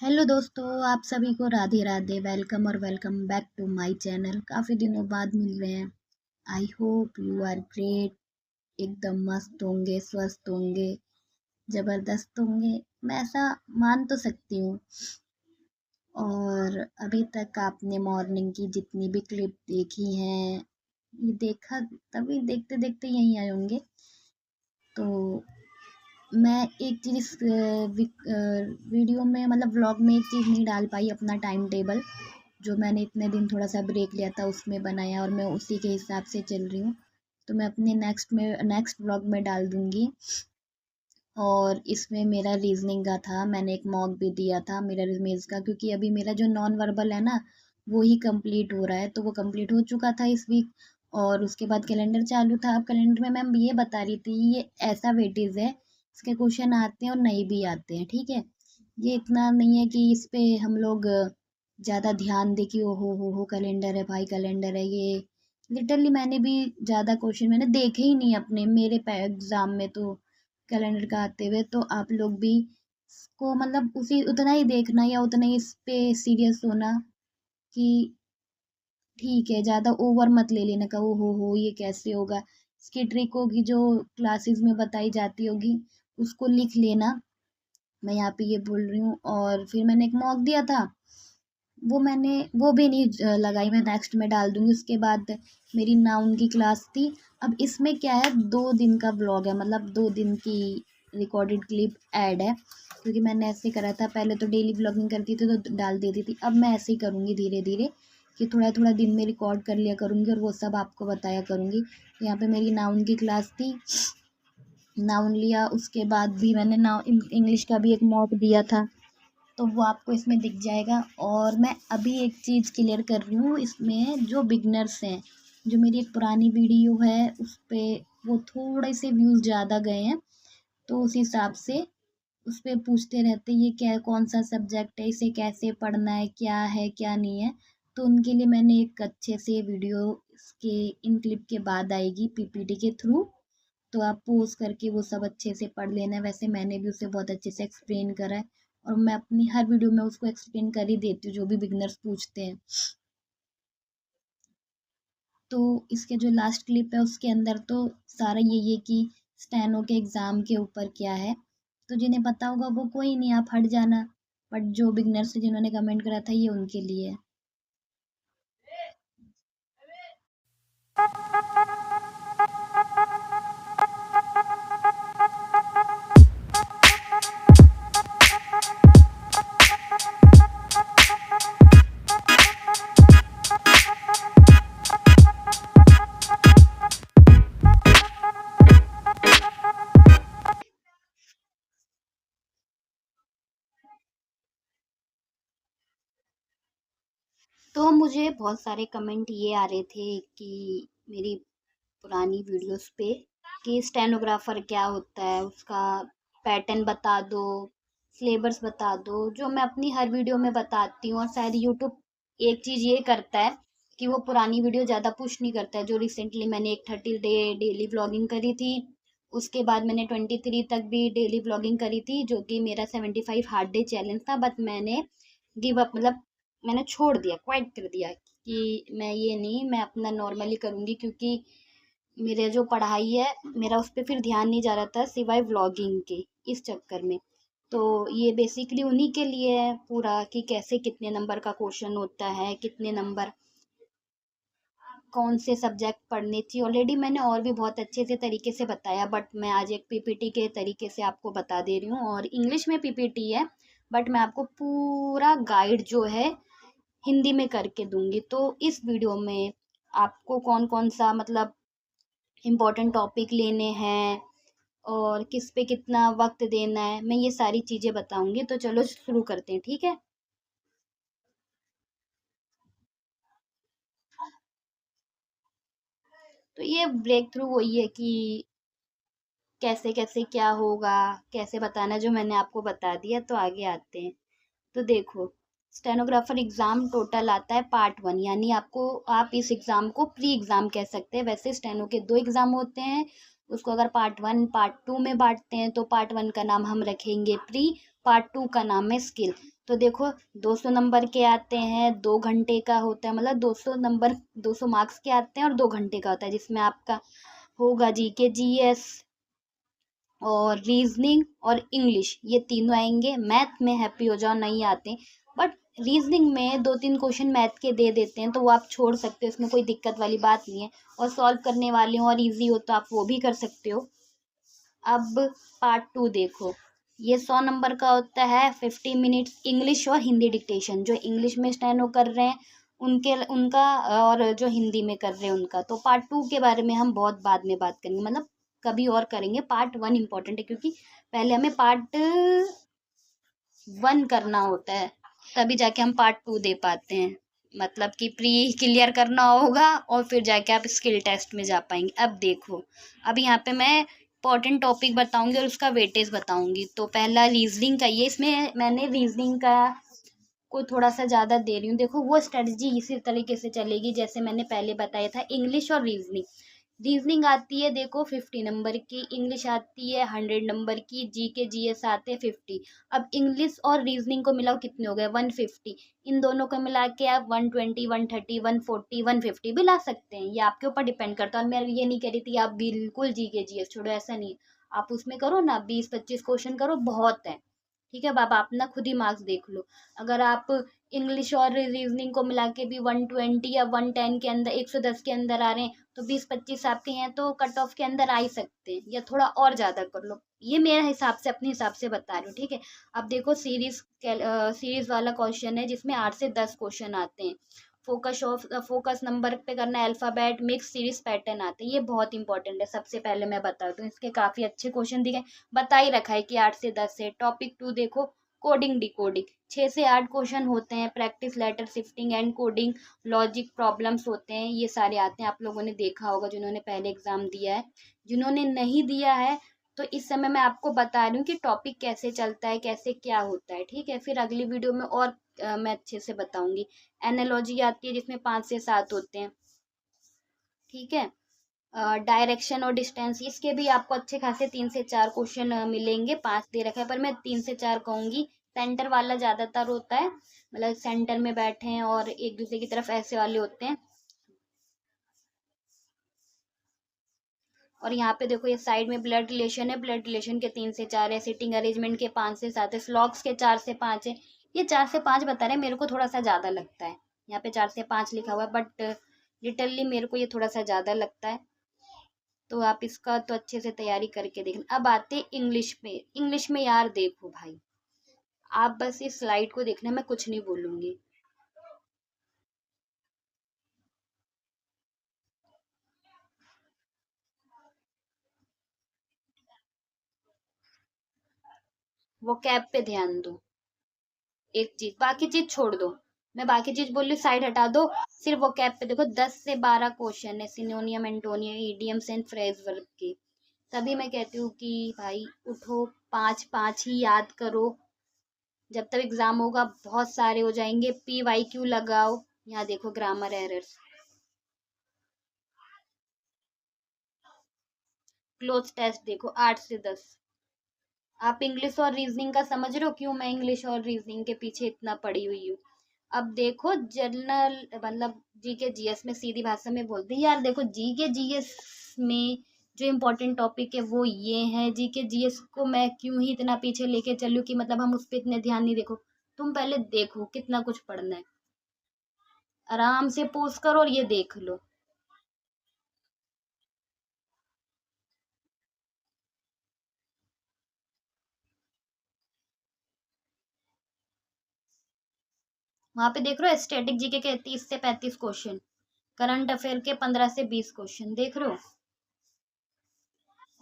Hello दोस्तों, आप सभी को राधे राधे। वेलकम और welcome back to my channel. काफ़ी दिनों बाद मिल रहे हैं। I hope you are great. एकदम मस्त होंगे, स्वस्थ होंगे, ज़बरदस्त होंगे। मैं ऐसा मान तो सकती हूँ। और अभी तक आपने मॉर्निंग की जितनी भी क्लिप देखी हैं, ये देखा तभी देखते देखते यहीं आए होंगे। तो मैं एक चीज़ वीडियो में मतलब व्लॉग में एक चीज़ नहीं डाल पाई, अपना टाइम टेबल जो मैंने इतने दिन थोड़ा सा ब्रेक लिया था उसमें बनाया और मैं उसी के हिसाब से चल रही हूँ। तो मैं अपने नेक्स्ट व्लॉग में डाल दूँगी। और इसमें मेरा रीज़निंग का था, मैंने एक मॉक भी दिया था मेरा मेंस का, क्योंकि अभी मेरा जो नॉन वर्बल है ना, वो ही कंप्लीट हो रहा है। तो वो कंप्लीट हो चुका था इस वीक। और उसके बाद कैलेंडर चालू था। अब कैलेंडर में मैम ये बता रही थी, ये ऐसा वेटेज है, इसके क्वेश्चन आते हैं और नहीं भी आते हैं, ठीक है। ये इतना नहीं है कि इस पे हम लोग ज़्यादा ध्यान दें कि ओ हो कैलेंडर है भाई, कैलेंडर है ये। लिटरली मैंने भी ज़्यादा क्वेश्चन मैंने देखे ही नहीं अपने मेरे एग्ज़ाम में तो कैलेंडर का आते हुए। तो आप लोग भी इसको मतलब उसी उतना ही देखना या उतना ही इस पे सीरियस होना कि ठीक है, ज़्यादा ओवर मत ले लेना का ओ हो ये कैसे होगा। इसकी ट्रिक होगी जो क्लासेस में बताई जाती होगी, उसको लिख लेना। मैं यहाँ पे ये बोल रही हूँ। और फिर मैंने एक मॉक दिया था, वो भी नहीं लगाई, मैं नेक्स्ट में डाल दूँगी। उसके बाद मेरी नाउन की क्लास थी। अब इसमें क्या है, 2 दिन का व्लॉग है, मतलब 2 दिन की रिकॉर्डेड क्लिप ऐड है। क्योंकि मैंने ऐसे करा था, पहले तो डेली व्लॉगिंग करती थी तो डाल देती थी। अब मैं ऐसे ही करूँगी धीरे-धीरे कि थोड़ा-थोड़ा दिन में रिकॉर्ड कर लिया करूँगी और वो सब आपको बताया करूँगी। यहाँ पे मेरी नाउन की क्लास थी, नाउन लिया। उसके बाद भी मैंने इंग्लिश का भी एक मॉक दिया था, तो वो आपको इसमें दिख जाएगा। और मैं अभी एक चीज़ क्लियर कर रही हूँ इसमें, जो बिगनर्स हैं, जो मेरी एक पुरानी वीडियो है उस पे वो थोड़े से व्यूज़ ज़्यादा गए हैं, तो उस हिसाब से उस पे पूछते रहते ये क्या कौन सा सब्जेक्ट है, इसे कैसे पढ़ना है क्या नहीं है। तो उनके लिए मैंने एक अच्छे से वीडियो इसके इन क्लिप के बाद आएगी पीपीटी के थ्रू। तो आप पॉज़ करके वो सब अच्छे से पढ़ लेना। वैसे मैंने भी उसे बहुत अच्छे से एक्सप्लेन करा है और मैं अपनी हर वीडियो में उसको एक्सप्लेन कर ही देती हूँ जो भी बिगिनर्स पूछते हैं। तो इसके जो लास्ट क्लिप है उसके अंदर तो सारा ये कि स्टेनो के एग्ज़ाम के ऊपर क्या है। तो जिन्हें पता होगा वो कोई नहीं, आप हट जाना। बट जो बिगिनर्स जिन्होंने कमेंट करा था ये उनके लिए है। तो मुझे बहुत सारे कमेंट ये आ रहे थे कि मेरी पुरानी वीडियोस पे कि स्टेनोग्राफर क्या होता है, उसका पैटर्न बता दो, सिलेबस बता दो, जो मैं अपनी हर वीडियो में बताती हूँ। और शायद यूट्यूब एक चीज़ ये करता है कि वो पुरानी वीडियो ज़्यादा पुश नहीं करता है। जो रिसेंटली मैंने एक 30 डे डेली व्लॉगिंग करी थी, उसके बाद मैंने 23 तक भी डेली व्लॉगिंग करी थी, जो कि मेरा 75 हार्ड डे चैलेंज था। बट मैंने गिव अप, मतलब मैंने छोड़ दिया, क्वाइट कर दिया कि मैं ये नहीं, मैं अपना नॉर्मली करूँगी। क्योंकि मेरे जो पढ़ाई है मेरा उस पे फिर ध्यान नहीं जा रहा था सिवाय व्लॉगिंग के, इस चक्कर में। तो ये बेसिकली उन्हीं के लिए है पूरा कि कैसे कितने नंबर का क्वेश्चन होता है, कितने नंबर कौन से सब्जेक्ट पढ़ने चाहिए। ऑलरेडी मैंने और भी बहुत अच्छे से तरीके से बताया, बट मैं आज एक पीपीटी के तरीके से आपको बता दे रही हूँ। और इंग्लिश में पीपीटी है, बट मैं आपको पूरा गाइड जो है हिंदी में करके दूंगी। तो इस वीडियो में आपको कौन कौन सा मतलब इम्पोर्टेंट टॉपिक लेने हैं और किस पे कितना वक्त देना है, मैं ये सारी चीज़ें बताऊंगी। तो चलो शुरू करते हैं, ठीक है। तो ये ब्रेक थ्रू वही है कि कैसे कैसे क्या होगा, कैसे बताना, जो मैंने आपको बता दिया। तो आगे आते हैं। तो देखो, स्टेनोग्राफर एग्ज़ाम टोटल आता है पार्ट 1, यानी आपको आप इस एग्ज़ाम को प्री एग्ज़ाम कह सकते हैं। वैसे स्टेनो के 2 एग्ज़ाम होते हैं, उसको अगर पार्ट 1 पार्ट 2 में बांटते हैं तो पार्ट 1 का नाम हम रखेंगे प्री, पार्ट 2 का नाम है स्किल। तो देखो 200 नंबर के आते हैं, 2 घंटे का होता है, मतलब 200 नंबर 200 मार्क्स के आते हैं और 2 घंटे का होता है, जिसमें आपका होगा जीके जीएस और रीजनिंग और इंग्लिश, ये तीनों आएंगे। मैथ में हैप्पी हो जाओ नहीं आते, बट रीजनिंग में 2-3 क्वेश्चन मैथ के दे देते हैं, तो वो आप छोड़ सकते हो, इसमें कोई दिक्कत वाली बात नहीं है। और सॉल्व करने वाले हो और इजी हो तो आप वो भी कर सकते हो। अब पार्ट 2 देखो, ये 100 नंबर का होता है, 50 मिनट्स इंग्लिश और हिंदी डिक्टेशन, जो इंग्लिश में स्टेनो कर रहे हैं उनके उनका, और जो हिंदी में कर रहे हैं उनका। तो पार्ट 2 के बारे में हम बहुत बाद में बात करेंगे, मतलब कभी और करेंगे। पार्ट 1 इम्पोर्टेंट है, क्योंकि पहले हमें पार्ट 1 करना होता है, तभी जाके हम पार्ट 2 दे पाते हैं। मतलब कि प्री क्लियर करना होगा और फिर जाके आप स्किल टेस्ट में जा पाएंगे। अब देखो, अब यहाँ पे मैं इंपॉर्टेंट टॉपिक बताऊंगी और उसका वेटेज बताऊंगी। तो पहला रीजनिंग का, ये इसमें मैंने रीजनिंग का को थोड़ा सा ज़्यादा दे रही हूँ। देखो वो स्ट्रेटजी इसी तरीके से चलेगी जैसे मैंने पहले बताया था। इंग्लिश और रीजनिंग, रीजनिंग आती है देखो 50 नंबर की, इंग्लिश आती है 100 नंबर की, जी के जी एस आते हैं 50। अब इंग्लिश और रीजनिंग को मिलाओ कितने हो गए, 150। इन दोनों को मिला के आप 120, 130, 140, 150 भी ला सकते हैं, ये आपके ऊपर डिपेंड करता है। और मैं ये नहीं कह रही थी आप बिल्कुल जी के जी एस छोड़ो, ऐसा नहीं। आप उसमें करो ना, 20-25 क्वेश्चन करो, बहुत है। ठीक है बाबा, अपना खुद ही मार्क्स देख लो। अगर आप इंग्लिश और रीजनिंग को मिला के भी 120 या 110 के अंदर, 110 के अंदर आ रहे हैं, तो 20-25 आपके हैं तो कट ऑफ के अंदर आ ही सकते हैं, या थोड़ा और ज़्यादा कर लो। ये मेरे हिसाब से, अपने हिसाब से बता रही हूँ, ठीक है। अब देखो सीरीज वाला क्वेश्चन है, जिसमें 8 से 10 क्वेश्चन आते हैं। फोकस नंबर पे करना है, अल्फ़ाबेट मिक्स सीरीज पैटर्न आते हैं, ये बहुत इंपॉर्टेंट है। सबसे पहले मैं बता दूँ, इसके काफ़ी अच्छे क्वेश्चन दिए, बता ही रखा है कि 8 से 10 है। टॉपिक 2 देखो, कोडिंग डिकोडिंग, 6 से 8 क्वेश्चन होते हैं। Practice letter shifting and coding, logic problems होते हैं, ये सारे आते हैं। आप लोगों ने देखा होगा जिन्होंने पहले एग्जाम दिया है। जिन्होंने नहीं दिया है, तो इस समय मैं आपको बता रही हूँ कि टॉपिक कैसे चलता है, कैसे क्या होता है, ठीक है। फिर अगली वीडियो में और मैं अच्छे से बताऊंगी। एनालॉजी आती है, जिसमें 5 से 7 होते हैं, ठीक है। डायरेक्शन और डिस्टेंस, इसके भी आपको अच्छे खासे 3 से 4 क्वेश्चन मिलेंगे। 5 दे रखा है पर मैं 3 से 4 कहूंगी। सेंटर वाला ज्यादातर होता है, मतलब सेंटर में बैठे हैं और एक दूसरे की तरफ ऐसे वाले होते हैं। और यहाँ पे देखो, ये साइड में ब्लड रिलेशन है, ब्लड रिलेशन के 3 से 4 है। सिटिंग अरेंजमेंट के 5 से 7 है। स्लॉग्स के 4 से 5 है। ये 4 से 5 बता रहे हैं, मेरे को थोड़ा सा ज्यादा लगता है। यहाँ पे 4 से 5 लिखा हुआ है, बट लिटरली मेरे को ये थोड़ा सा ज्यादा लगता है। तो आप इसका तो अच्छे से तैयारी करके देखना। अब आते इंग्लिश में। इंग्लिश में यार देखो भाई, आप बस इस स्लाइड को देखना, मैं कुछ नहीं बोलूंगी। वो कैब पे ध्यान दो, एक चीज, बाकी चीज छोड़ दो। मैं बाकी चीज बोल रही, साइड हटा दो। सिर्फ वो कैब पे देखो, 10 से 12 क्वेश्चन है सिनोनियम antonym idioms and phrase verb के। तभी मैं कहती हूँ कि भाई उठो, 5-5 ही याद करो। जब तक एग्जाम होगा बहुत सारे हो जाएंगे। PYQ लगाओ। यहाँ देखो, ग्रामर एरर्स। क्लोज टेस्ट देखो, 8 से 10। आप इंग्लिश और रीजनिंग का समझ रहे हो क्यों मैं इंग्लिश और रीजनिंग के पीछे इतना पड़ी हुई हूँ। अब देखो जनरल, मतलब जीके जीएस में सीधी भाषा में बोलते हैं यार। देखो जीके जीएस में जो इम्पोर्टेंट टॉपिक है वो ये है। जीके जीएस को मैं क्यों ही इतना पीछे लेके चलूँ कि मतलब हम उस पर इतने ध्यान नहीं। देखो, तुम पहले देखो कितना कुछ पढ़ना है, आराम से पोस्ट करो और ये देख लो। वहां पे देख रहे हो, स्टैटिक जीके के 30 से 35 क्वेश्चन, करंट अफेयर के 15 से 20 क्वेश्चन, देख रहे हो।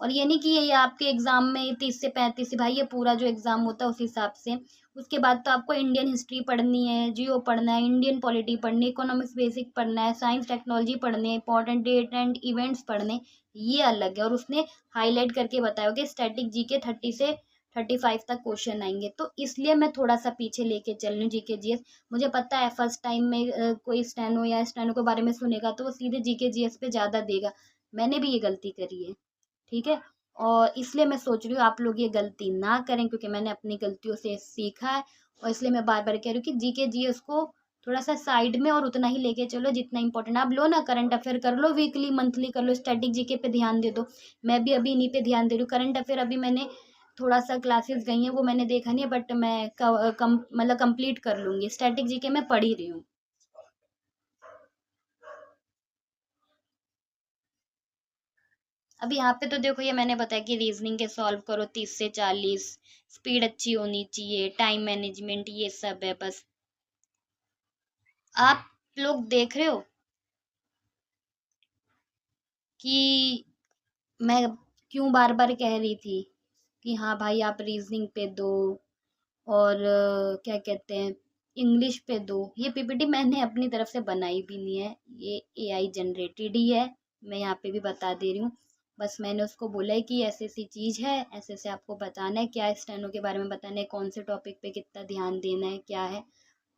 और ये नहीं कि ये आपके एग्जाम में 30 से 35, भाई ये पूरा जो एग्जाम होता है उस हिसाब से। उसके बाद तो आपको इंडियन हिस्ट्री पढ़नी है, जियो पढ़ना है, इंडियन पॉलिटी पढ़नी है, इकोनॉमिक्स बेसिक पढ़ना है, साइंस टेक्नोलॉजी पढ़ने है, इंपॉर्टेंट डेट एंड इवेंट्स पढ़ने, ये अलग है। और उसने हाईलाइट करके बताया होगा स्टैटिक जी के 30 से 35 तक क्वेश्चन आएंगे। तो इसलिए मैं थोड़ा सा पीछे लेके चल रही हूँ जीके जीएस। मुझे पता है फर्स्ट टाइम में कोई स्टेनो या स्टेनो के बारे में सुनेगा तो वो सीधे जीके जीएस पे ज्यादा देगा। मैंने भी ये गलती करी है, ठीक है। और इसलिए मैं सोच रही हूँ आप लोग ये गलती ना करें, क्योंकि मैंने अपनी गलतियों से सीखा है। और इसलिए मैं बार बार कह रही हूँ कि जीके जीएस को थोड़ा सा साइड में और उतना ही लेके चलो जितना इंपॉर्टेंट आप लो ना। करंट अफेयर कर लो, वीकली मंथली कर लो, स्टैटिक जीके पे ध्यान दे दो। मैं भी अभी इन्हीं पे ध्यान दे रही हूँ। करंट अफेयर अभी मैंने थोड़ा सा क्लासेस गई हैं वो मैंने देखा नहीं है, बट मैं मतलब कंप्लीट कर लूंगी। स्टैटिक जीके मैं पढ़ ही रही हूँ। अभी यहाँ पे तो देखो, ये मैंने बताया कि रीजनिंग के सॉल्व करो 30 से 40, स्पीड अच्छी होनी चाहिए, टाइम मैनेजमेंट, ये सब है बस। आप लोग देख रहे हो कि मैं क्यों बार बार कह रही थी कि हाँ भाई आप रीजनिंग पे दो, और क्या कहते हैं, इंग्लिश पे दो। ये पीपीटी मैंने अपनी तरफ से बनाई भी नहीं है, ये एआई जनरेटेड ही है। मैं यहाँ पे भी बता दे रही हूँ। बस मैंने उसको बोला है कि ऐसी ऐसी चीज़ है, ऐसे ऐसे आपको बताना है, क्या स्टेनो के बारे में बताना है, कौन से टॉपिक पे कितना ध्यान देना है, क्या है।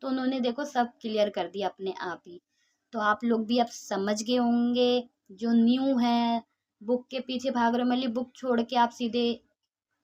तो उन्होंने देखो सब क्लियर कर दिया अपने आप ही। तो आप लोग भी अब समझ गए होंगे। जो न्यू है, बुक के पीछे भाग रहे हो, मतलब बुक छोड़ के आप सीधे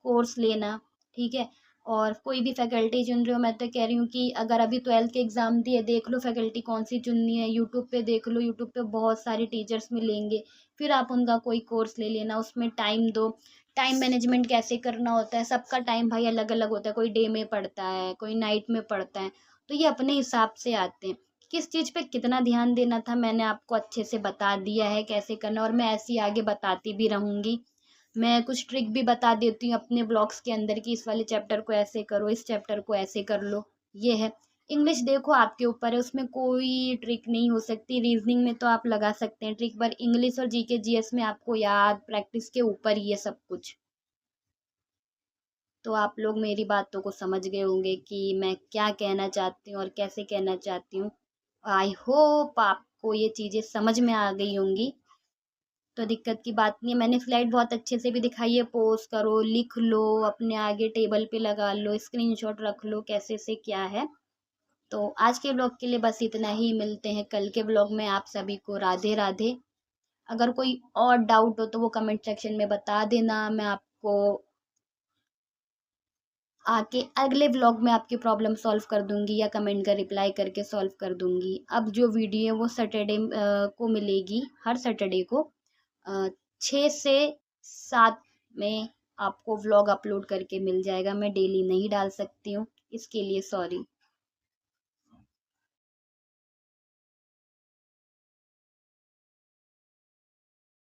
कोर्स लेना, ठीक है। और कोई भी फैकल्टी चुन रहे हो, मैं तो कह रही हूँ कि अगर अभी 12th के एग्ज़ाम दिए, देख लो फैकल्टी कौन सी चुननी है, यूट्यूब पे देख लो, यूट्यूब पे बहुत सारे टीचर्स मिलेंगे। फिर आप उनका कोई कोर्स ले लेना, उसमें टाइम दो। टाइम मैनेजमेंट कैसे करना होता है, सबका टाइम भाई अलग अलग होता है, कोई डे में पढ़ता है, कोई नाइट में पढ़ता है। तो ये अपने हिसाब से आते हैं। किस चीज़ पे कितना ध्यान देना था मैंने आपको अच्छे से बता दिया है कैसे करना, और मैं ऐसे ही आगे बताती भी रहूँगी। मैं कुछ ट्रिक भी बता देती हूँ अपने ब्लॉग्स के अंदर कि इस वाले चैप्टर को ऐसे करो, इस चैप्टर को ऐसे कर लो। ये है। इंग्लिश देखो आपके ऊपर है, उसमें कोई ट्रिक नहीं हो सकती। रीजनिंग में तो आप लगा सकते हैं ट्रिक, पर इंग्लिश और जीके जीएस में आपको याद प्रैक्टिस के ऊपर ही है सब कुछ। तो आप लोग मेरी बातों को समझ गए होंगे कि मैं क्या कहना चाहती हूँ और कैसे कहना चाहती हूँ। आई होप आपको ये चीज़ें समझ में आ गई होंगी। तो दिक्कत की बात नहीं है। मैंने स्लाइड बहुत अच्छे से भी दिखाई है, पोज करो, लिख लो, अपने आगे टेबल पे लगा लो, स्क्रीनशॉट रख लो कैसे से क्या है। तो आज के ब्लॉग के लिए बस इतना ही। मिलते हैं कल के ब्लॉग में। आप सभी को राधे राधे। अगर कोई और डाउट हो तो वो कमेंट सेक्शन में बता देना, मैं आपको आके अगले व्लॉग में आपकी प्रॉब्लम सॉल्व कर दूंगी, या कमेंट का रिप्लाई करके सॉल्व कर दूंगी। अब जो वीडियो है वो सैटरडे को मिलेगी, हर सैटरडे को 6 से 7 में आपको व्लॉग अपलोड करके मिल जाएगा। मैं डेली नहीं डाल सकती हूँ, इसके लिए सॉरी।